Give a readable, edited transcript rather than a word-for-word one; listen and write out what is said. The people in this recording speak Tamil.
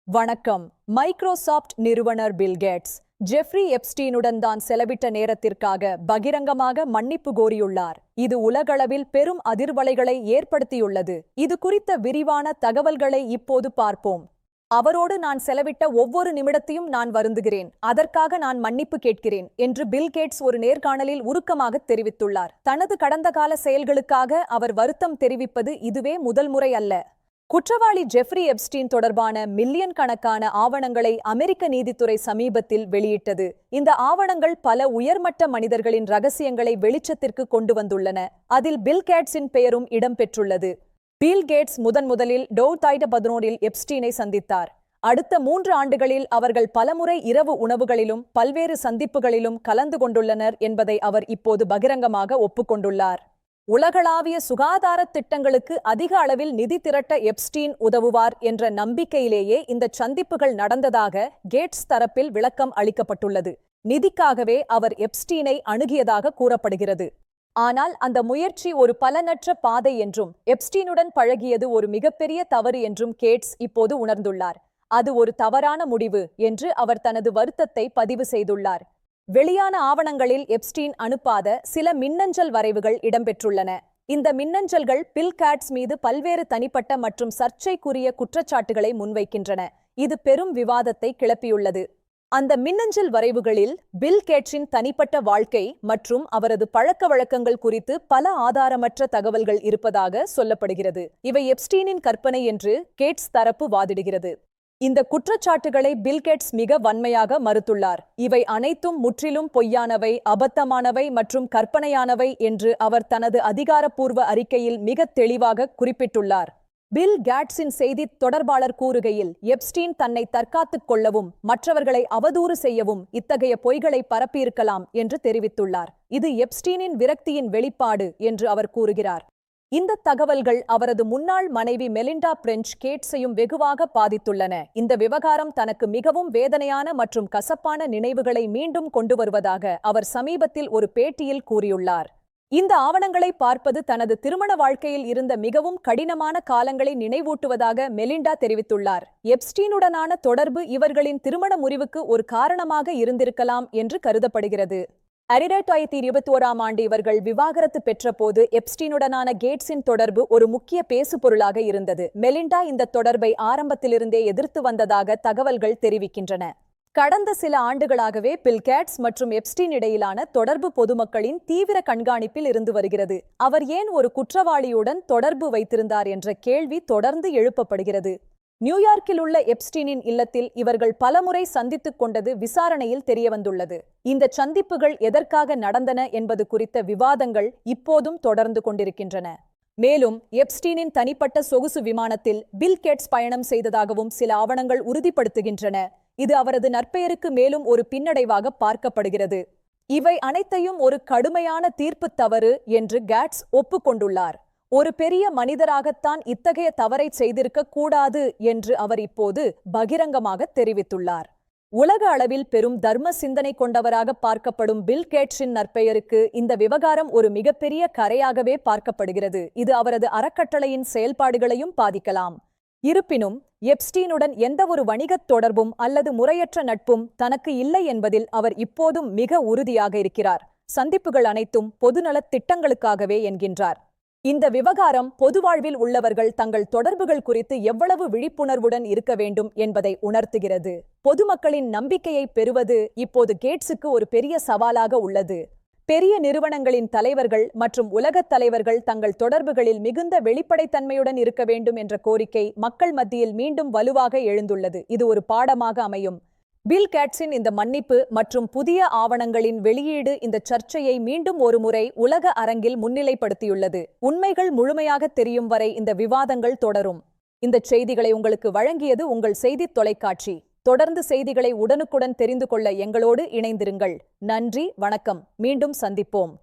வணக்கம். மைக்ரோசாப்ட் நிறுவனர் பில் கேட்ஸ் ஜெஃப்ரி எப்ஸ்டீனுடன் தான் செலவிட்ட நேரத்திற்காக பகிரங்கமாக மன்னிப்பு கோரியுள்ளார். இது உலகளவில் பெரும் அதிர்வலைகளை ஏற்படுத்தியுள்ளது. இது குறித்த விரிவான தகவல்களை இப்போது பார்ப்போம். அவரோடு நான் செலவிட்ட ஒவ்வொரு நிமிடத்தையும் நான் வருந்துகிறேன், அதற்காக நான் மன்னிப்பு கேட்கிறேன் என்று பில் கேட்ஸ் ஒரு நேர்காணலில் உருக்கமாக தெரிவித்துள்ளார். தனது கடந்த கால செயல்களுக்காக அவர் வருத்தம் தெரிவிப்பது இதுவே முதல் முறை அல்ல. குற்றவாளி ஜெஃப்ரி எப்ஸ்டீன் தொடர்பான மில்லியன் கணக்கான ஆவணங்களை அமெரிக்க நீதித்துறை சமீபத்தில் வெளியிட்டது. இந்த ஆவணங்கள் பல உயர்மட்ட மனிதர்களின் ரகசியங்களை வெளிச்சத்திற்கு கொண்டு வந்துள்ளன. அதில் பில் கேட்ஸின் பெயரும் இடம்பெற்றுள்ளது. பில் கேட்ஸ் முதலில் 2011 எப்ஸ்டீனை சந்தித்தார். அடுத்த 3 ஆண்டுகளில் அவர்கள் பலமுறை இரவு உணவுகளிலும் பல்வேறு சந்திப்புகளிலும் கலந்து கொண்டுள்ளனர் என்பதை அவர் இப்போது பகிரங்கமாக ஒப்புக்கொண்டுள்ளார். உலகளாவிய சுகாதார திட்டங்களுக்கு அதிக அளவில் நிதி திரட்ட எப்ஸ்டீன் உதவுவார் என்ற நம்பிக்கையிலேயே இந்த சந்திப்புகள் நடந்ததாக கேட்ஸ் தரப்பில் விளக்கம் அளிக்கப்பட்டுள்ளது. நிதிக்காகவே அவர் எப்ஸ்டீனை அணுகியதாக கூறப்படுகிறது. ஆனால் அந்த முயற்சி ஒரு பலனற்ற பாதை என்றும் எப்ஸ்டீனுடன் பழகியது ஒரு மிகப்பெரிய தவறு என்றும் கேட்ஸ் இப்போது உணர்ந்துள்ளார். அது ஒரு தவறான முடிவு என்று அவர் தனது வருத்தத்தை பதிவு செய்துள்ளார். வெளியான ஆவணங்களில் எப்ஸ்டீன் அனுப்பாத சில மின்னஞ்சல் வரைவுகள் இடம்பெற்றுள்ளன. இந்த மின்னஞ்சல்கள் பில் கேட்ஸ் மீது பல்வேறு தனிப்பட்ட மற்றும் சர்ச்சைக்குரிய குற்றச்சாட்டுகளை முன்வைக்கின்றன. இது பெரும் விவாதத்தை கிளப்பியுள்ளது. அந்த மின்னஞ்சல் வரைவுகளில் பில் கேட்ஸின் தனிப்பட்ட வாழ்க்கை மற்றும் அவரது பழக்க வழக்கங்கள் குறித்து பல ஆதாரமற்ற தகவல்கள் இருப்பதாக சொல்லப்படுகிறது. இவை எப்ஸ்டீனின் கற்பனை என்று கேட்ஸ் தரப்பு வாதிடுகிறது. இந்த குற்றச்சாட்டுகளை பில் கேட்ஸ் மிக வன்மையாக மறுத்துள்ளார். இவை அனைத்தும் முற்றிலும் பொய்யானவை, அபத்தமானவை மற்றும் கற்பனையானவை என்று அவர் தனது அதிகாரப்பூர்வ அறிக்கையில் மிக தெளிவாக குறிப்பிட்டுள்ளார். பில் கேட்ஸின் செய்தி தொடர்பாளர் கூறுகையில், எப்ஸ்டீன் தன்னை தற்காத்துக் கொள்ளவும் மற்றவர்களை அவதூறு செய்யவும் இத்தகைய பொய்களை பரப்பியிருக்கலாம் என்று தெரிவித்துள்ளார். இது எப்ஸ்டீனின் விரக்தியின் வெளிப்பாடு என்று அவர் கூறுகிறார். இந்த தகவல்கள் அவரது முன்னாள் மனைவி மெலிண்டா பிரெஞ்ச் கேட்ஸையும் வெகுவாக பாதித்துள்ளன. இந்த விவகாரம் தனக்கு மிகவும் வேதனையான மற்றும் கசப்பான நினைவுகளை மீண்டும் கொண்டு வருவதாக அவர் சமீபத்தில் ஒரு பேட்டியில் கூறியுள்ளார். இந்த ஆவணங்களை பார்ப்பது தனது திருமண வாழ்க்கையில் இருந்த மிகவும் கடினமான காலங்களை நினைவூட்டுவதாக மெலிண்டா தெரிவித்துள்ளார். எப்ஸ்டீனுடனான தொடர்பு இவர்களின் திருமண முறிவுக்கு ஒரு காரணமாக இருந்திருக்கலாம் என்று கருதப்படுகிறது. 2021ஆம் ஆண்டு இவர்கள் விவாகரத்து பெற்றபோது எப்ஸ்டீனுடனான கேட்ஸின் தொடர்பு ஒரு முக்கிய பேசுபொருளாக இருந்தது. மெலிண்டா இந்த தொடர்பை ஆரம்பத்திலிருந்தே எதிர்த்து வந்ததாக தகவல்கள் தெரிவிக்கின்றன. கடந்த சில ஆண்டுகளாகவே பில் கேட்ஸ் மற்றும் எப்ஸ்டீன் இடையிலான தொடர்பு பொதுமக்களின் தீவிர கண்காணிப்பில் இருந்து வருகிறது. அவர் ஏன் ஒரு குற்றவாளியுடன் தொடர்பு வைத்திருந்தார் என்ற கேள்வி தொடர்ந்து எழுப்பப்படுகிறது. நியூயார்க்கில் உள்ள எப்ஸ்டீனின் இல்லத்தில் இவர்கள் பலமுறை சந்தித்துக் கொண்டது விசாரணையில் தெரியவந்துள்ளது. இந்த சந்திப்புகள் எதற்காக நடந்தன என்பது குறித்த விவாதங்கள் இப்போதும் தொடர்ந்து கொண்டிருக்கின்றன. மேலும் எப்ஸ்டீனின் தனிப்பட்ட சொகுசு விமானத்தில் பில் கேட்ஸ் பயணம் செய்ததாகவும் சில ஆவணங்கள் உறுதிப்படுத்துகின்றன. இது அவரது நற்பெயருக்கு மேலும் ஒரு பின்னடைவாக பார்க்கப்படுகிறது. இவை அனைத்தையும் ஒரு கடுமையான தீர்ப்பு தவறு என்று கேட்ஸ் ஒப்புக்கொண்டுள்ளார். ஒரு பெரிய மனிதராகத்தான் இத்தகைய தவறை செய்திருக்க கூடாது என்று அவர் இப்போது பகிரங்கமாக தெரிவித்துள்ளார். உலக அளவில் பெரும் தர்ம சிந்தனை கொண்டவராக பார்க்கப்படும் பில் கேட்ஸின் நற்பெயருக்கு இந்த விவகாரம் ஒரு மிகப்பெரிய கரையாகவே பார்க்கப்படுகிறது. இது அவரது அறக்கட்டளையின் செயல்பாடுகளையும் பாதிக்கலாம். இருப்பினும் எப்ஸ்டீனுடன் எந்தவொரு வணிகத் தொடர்பும் அல்லது முறையற்ற நட்பும் தனக்கு இல்லை என்பதில் அவர் இப்போதும் மிக உறுதியாக இருக்கிறார். சந்திப்புகள் அனைத்தும் பொதுநலத் திட்டங்களுக்காகவே என்கின்றார். இந்த விவகாரம் பொது வாழ்வில் உள்ளவர்கள் தங்கள் தொடர்புகள் குறித்து எவ்வளவு விழிப்புணர்வுடன் இருக்க வேண்டும் என்பதை உணர்த்துகிறது. பொதுமக்களின் நம்பிக்கையை பெறுவது இப்போது கேட்ஸுக்கு ஒரு பெரிய சவாலாக உள்ளது. பெரிய நிறுவனங்களின் தலைவர்கள் மற்றும் உலகத் தலைவர்கள் தங்கள் தொடர்புகளில் மிகுந்த வெளிப்படைத்தன்மையுடன் இருக்க வேண்டும் என்ற கோரிக்கை மக்கள் மத்தியில் மீண்டும் வலுவாக எழுந்துள்ளது. இது ஒரு பாடமாக அமையும். பில் கேட்ஸின் இந்த மன்னிப்பு மற்றும் புதிய ஆவணங்களின் வெளியீடு இந்த சர்ச்சையை மீண்டும் ஒரு முறை உலக அரங்கில் முன்னிலைப்படுத்தியுள்ளது. உண்மைகள் முழுமையாக தெரியும் வரை இந்த விவாதங்கள் தொடரும். இந்த செய்திகளை உங்களுக்கு வழங்கியது உங்கள் செய்தித் தொலைக்காட்சி. தொடர்ந்து செய்திகளை உடனுக்குடன் தெரிந்து கொள்ள எங்களோடு இணைந்திருங்கள். நன்றி, வணக்கம். மீண்டும் சந்திப்போம்.